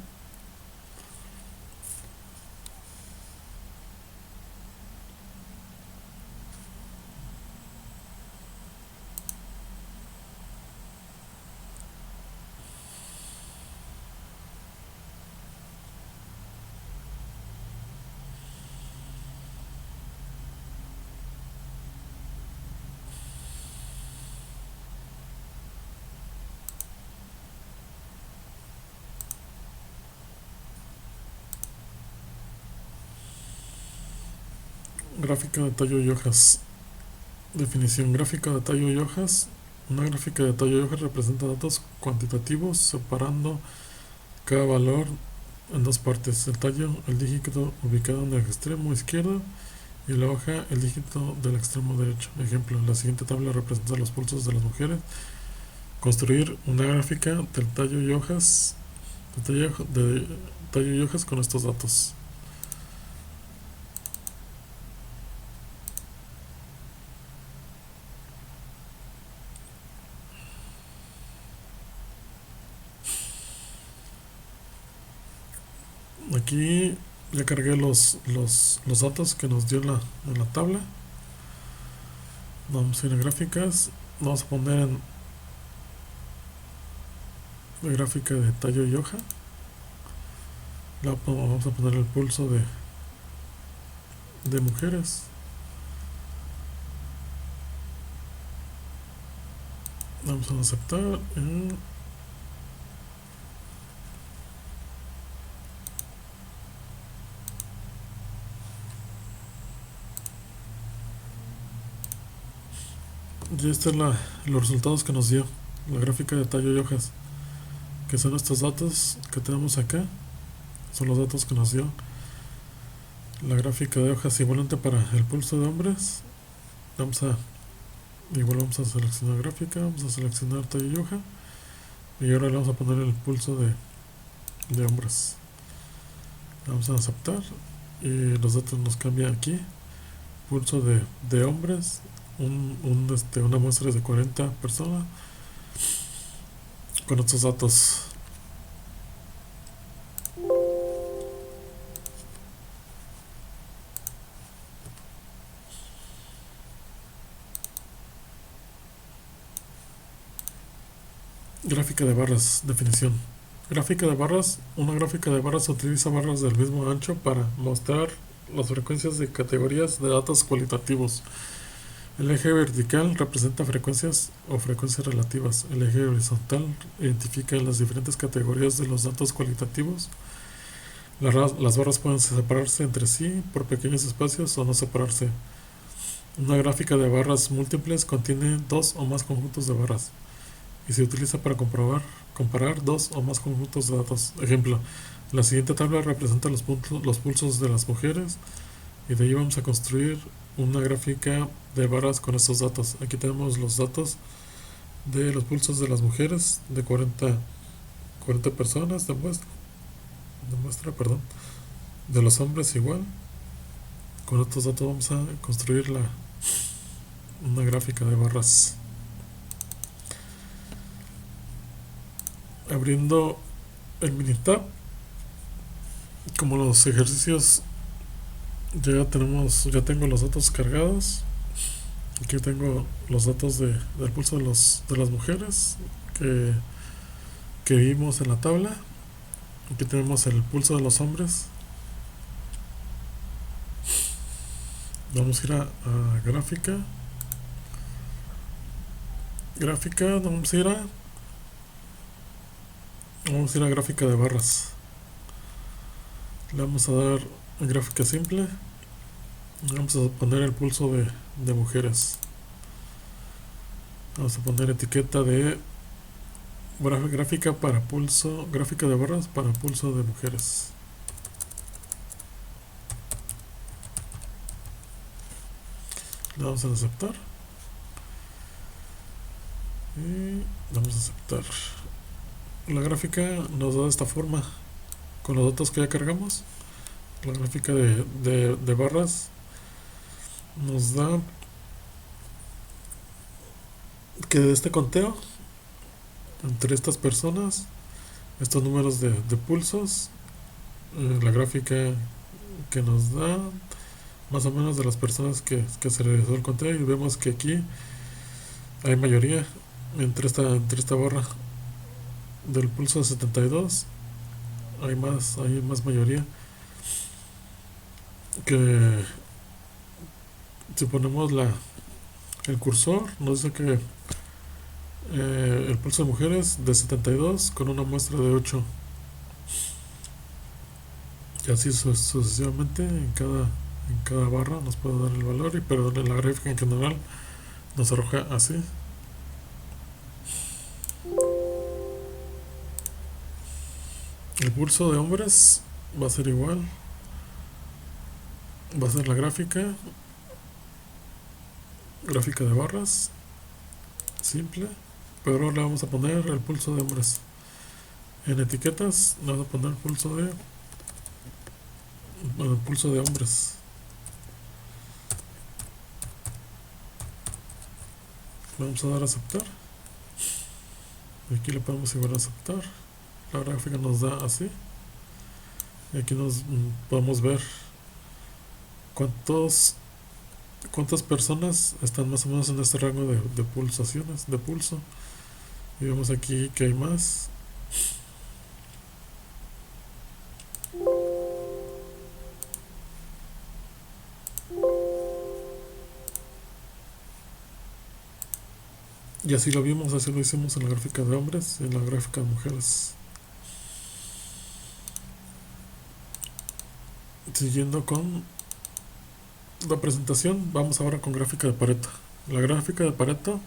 Gráfica de tallo y hojas. Definición. Gráfica de tallo y hojas. Una gráfica de tallo y hojas representa datos cuantitativos separando cada valor en dos partes. El tallo, el dígito ubicado en el extremo izquierdo, y la hoja, el dígito del extremo derecho. Ejemplo, la siguiente tabla representa los pulsos de las mujeres. Construir una gráfica del tallo y hojas, de tallo y hojas con estos datos. Aquí ya cargué los datos que nos dio en la tabla. Vamos a ir a gráficas. Vamos a poner la gráfica de tallo y hoja. Vamos a poner el pulso de mujeres. Vamos a aceptar. Y esta es los resultados que nos dio la gráfica de tallo y hojas, que son estos datos que tenemos acá. Son los datos que nos dio la gráfica de hojas. Igualmente para el pulso de hombres, igual vamos a seleccionar gráfica, vamos a seleccionar tallo y hoja, y ahora le vamos a poner el pulso de hombres. Vamos a aceptar y los datos nos cambian aquí. Pulso de hombres, una muestra de 40 personas con estos datos. Gráfica de barras, definición. Gráfica de barras. Una gráfica de barras utiliza barras del mismo ancho para mostrar las frecuencias de categorías de datos cualitativos. El eje vertical representa frecuencias o frecuencias relativas. El eje horizontal identifica las diferentes categorías de los datos cualitativos. Las barras pueden separarse entre sí por pequeños espacios o no separarse. Una gráfica de barras múltiples contiene dos o más conjuntos de barras y se utiliza para comparar dos o más conjuntos de datos. Ejemplo, la siguiente tabla representa los pulsos de las mujeres, y de ahí vamos a construir una gráfica de barras con estos datos. Aquí tenemos los datos de los pulsos de las mujeres, de 40 personas de muestra, perdón. De los hombres igual. Con estos datos vamos a construir una gráfica de barras. Abriendo el Minitab, como los ejercicios ya tengo los datos cargados. Aquí tengo los datos del pulso de las mujeres que vimos en la tabla. Aquí tenemos el pulso de los hombres. Vamos a ir a gráfica. Vamos a ir a gráfica de barras. Le vamos a dar gráfica simple. Vamos a poner el pulso de mujeres. Vamos a poner etiqueta de gráfica de barras para pulso de mujeres. Le vamos a aceptar. Y vamos a aceptar. La gráfica nos da de esta forma, con los datos que ya cargamos. La gráfica de barras nos da que de este conteo entre estas personas, estos números de pulsos, la gráfica que nos da más o menos de las personas que se realizó el conteo, y vemos que aquí hay mayoría entre esta barra del pulso de 72. Hay más mayoría. Que si ponemos el cursor, nos dice que el pulso de mujeres de 72 con una muestra de 8, y así sucesivamente en cada barra nos puede dar el valor, pero en la gráfica en general nos arroja así. El pulso de hombres va a ser igual, va a ser la gráfica de barras simple, pero ahora le vamos a poner el pulso de hombres. En etiquetas le vamos a poner el pulso de hombres. Vamos a dar a aceptar. Aquí le podemos igual a aceptar. La gráfica nos da así. Y aquí podemos ver cuántas personas están más o menos en este rango de pulsaciones, de pulso. Y vemos aquí que hay más. Y así lo vimos, así lo hicimos en la gráfica de hombres y en la gráfica de mujeres. Siguiendo con la presentación, vamos ahora con gráfica de Pareto. La gráfica de Pareto,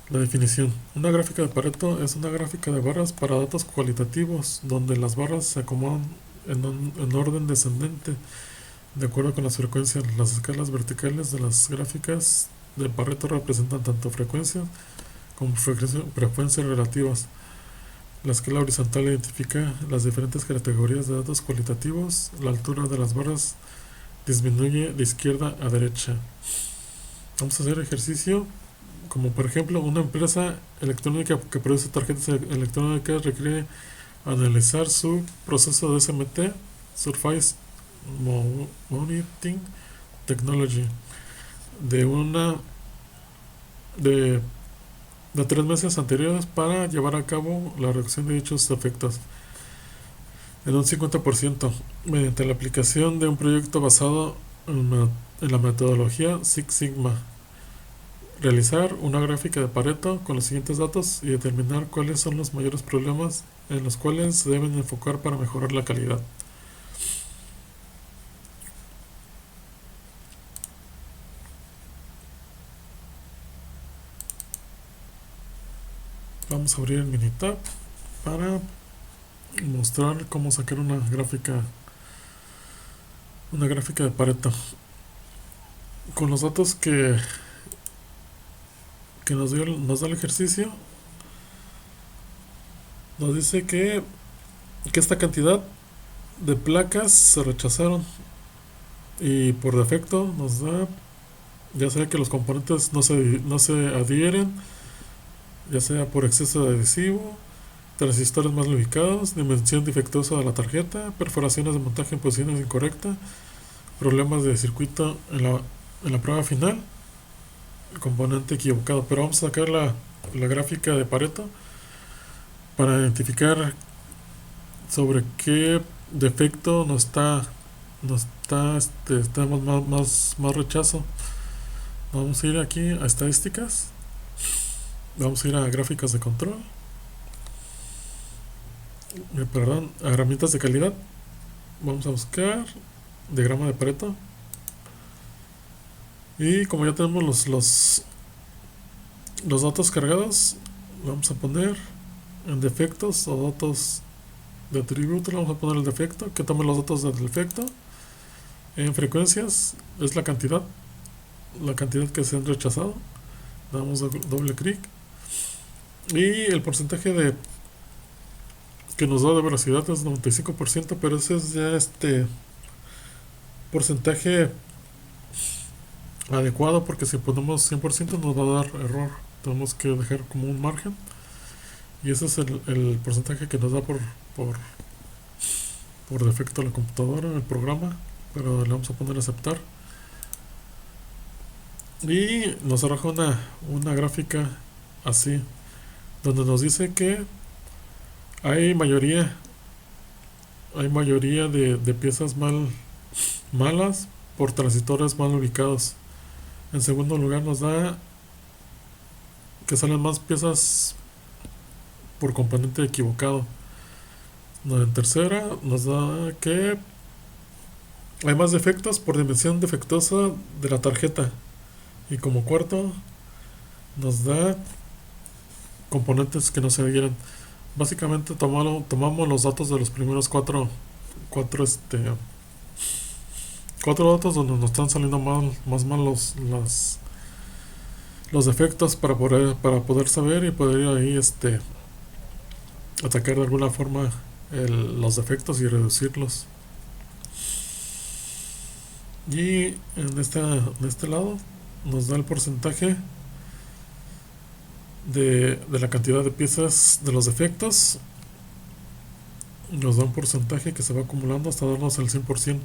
la definición. Una gráfica de Pareto es una gráfica de barras para datos cualitativos, donde las barras se acomodan en orden descendente, de acuerdo con las frecuencias. Las escalas verticales de las gráficas de Pareto representan tanto frecuencias como frecuencias relativas. La escala horizontal identifica las diferentes categorías de datos cualitativos. La altura de las barras disminuye de izquierda a derecha. Vamos a hacer ejercicio. Como por ejemplo, una empresa electrónica que produce tarjetas electrónicas requiere analizar su proceso de SMT, Surface Monitoring Technology, de una de 3 meses anteriores para llevar a cabo la reducción de dichos efectos en un 50% mediante la aplicación de un proyecto basado en la metodología Six Sigma. Realizar una gráfica de Pareto con los siguientes datos y determinar cuáles son los mayores problemas en los cuales se deben enfocar para mejorar la calidad. Vamos a abrir el Minitab para mostrar cómo sacar una gráfica de Pareto con los datos que nos da el ejercicio. Nos dice que esta cantidad de placas se rechazaron y por defecto nos da, ya sea que los componentes no se adhieren, ya sea por exceso de adhesivo, transistores mal ubicados, dimensión defectuosa de la tarjeta, perforaciones de montaje en posiciones incorrectas, problemas de circuito en la prueba final, componente equivocado. Pero vamos a sacar la gráfica de Pareto para identificar sobre qué defecto tenemos más rechazo. Vamos a ir aquí a estadísticas, vamos a ir a gráficas de control, a herramientas de calidad. Vamos a buscar diagrama de Pareto y como ya tenemos los datos cargados, vamos a poner en defectos o datos de atributo, vamos a poner el defecto, que tome los datos del defecto. En frecuencias es la cantidad que se han rechazado. Damos doble clic y el porcentaje que nos da de velocidad es 95%, pero ese es ya porcentaje adecuado, porque si ponemos 100% nos va a dar error. Tenemos que dejar como un margen y ese es el porcentaje que nos da por defecto la computadora, el programa, pero le vamos a poner aceptar y nos arroja una gráfica así, donde nos dice que hay mayoría de piezas malas por transistores mal ubicados. En segundo lugar nos da que salen más piezas por componente equivocado. En tercera nos da que hay más defectos por dimensión defectuosa de la tarjeta. Y como cuarto nos da componentes que no se adhieren. Básicamente tomamos los datos de los primeros cuatro datos donde nos están saliendo más mal los defectos para poder saber y poder ir ahí atacar de alguna forma los defectos y reducirlos. Y en este lado nos da el porcentaje de la cantidad de piezas de los defectos. Nos da un porcentaje que se va acumulando hasta darnos el 100%.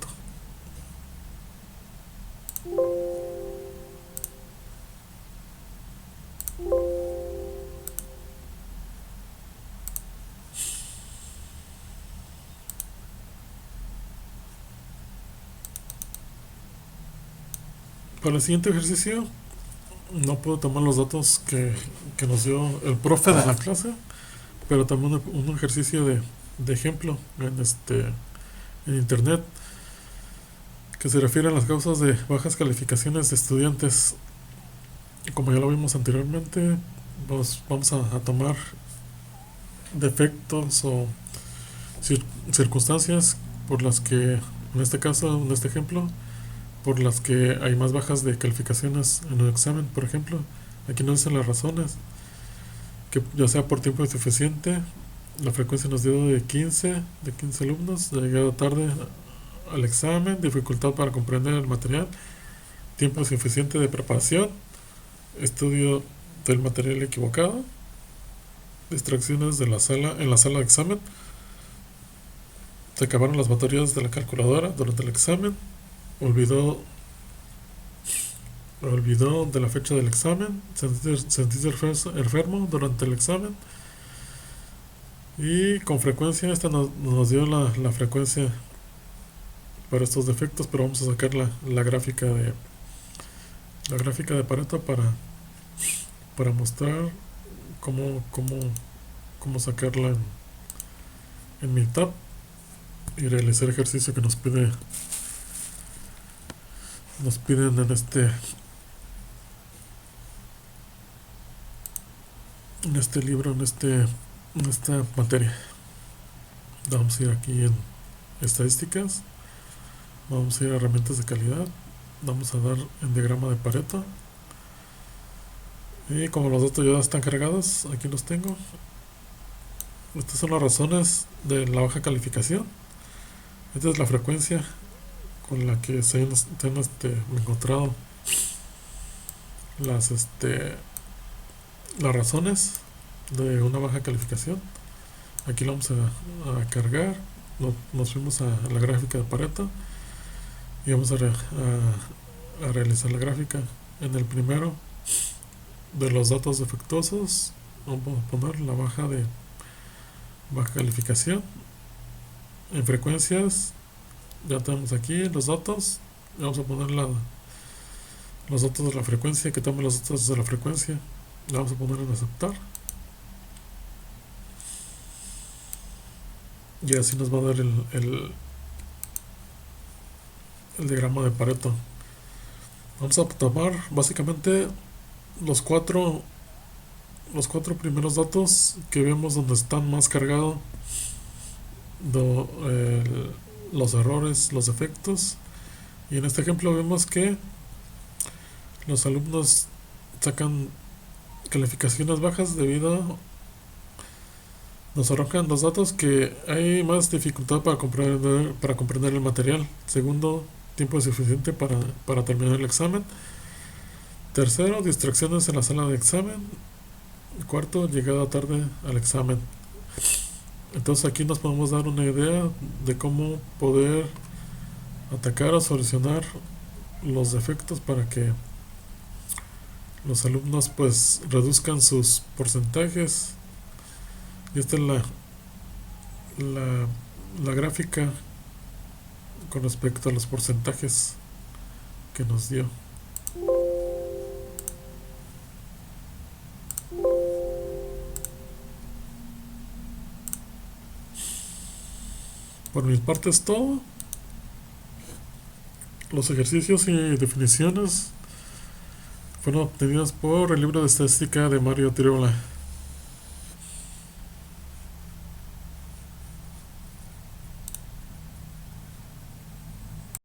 Para el siguiente ejercicio no puedo tomar los datos que nos dio el profe de la clase, pero también un ejercicio de ejemplo en internet que se refiere a las causas de bajas calificaciones de estudiantes. Como ya lo vimos anteriormente, pues vamos a tomar defectos o circunstancias por las que, en este caso, en este ejemplo, por las que hay más bajas de calificaciones en un examen, por ejemplo. Aquí nos dicen las razones, que ya sea por tiempo insuficiente, la frecuencia nos dio de 15 alumnos, de llegada tarde al examen, dificultad para comprender el material, tiempo insuficiente de preparación, estudio del material equivocado, distracciones de en la sala de examen, se acabaron las baterías de la calculadora durante el examen, olvidó de la fecha del examen, sentirse enfermo durante el examen, y con frecuencia esta nos dio la frecuencia para estos defectos, pero vamos a sacar la gráfica de Pareto para mostrar cómo sacarla en mi tab y realizar el ejercicio que nos piden en este libro, en esta materia. Vamos a ir aquí en estadísticas, vamos a ir a herramientas de calidad, vamos a dar en diagrama de Pareto, y como los datos ya están cargados, aquí los tengo. Estas son las razones de la baja calificación. Esta es la frecuencia con la que se han encontrado las razones de una baja calificación. Aquí lo vamos a cargar. Nos fuimos a la gráfica de Pareto y vamos a realizar la gráfica. En el primero de los datos defectuosos vamos a poner la baja calificación. En frecuencias ya tenemos aquí los datos, vamos a poner los datos de la frecuencia, que tome los datos de la frecuencia, le vamos a poner en aceptar, y así nos va a dar el diagrama de Pareto. Vamos a tomar básicamente los cuatro primeros datos que vemos donde están más cargados los errores, los defectos, y en este ejemplo vemos que los alumnos sacan calificaciones bajas debido, nos arrojan los datos que hay más dificultad para comprender el material. Segundo, tiempo suficiente para terminar el examen. Tercero, distracciones en la sala de examen. Cuarto, llegada tarde al examen. Entonces aquí nos podemos dar una idea de cómo poder atacar o solucionar los defectos para que los alumnos pues reduzcan sus porcentajes. Y esta es la gráfica con respecto a los porcentajes que nos dio. Por mi parte es todo. Los ejercicios y definiciones fueron obtenidos por el libro de estadística de Mario Tirola.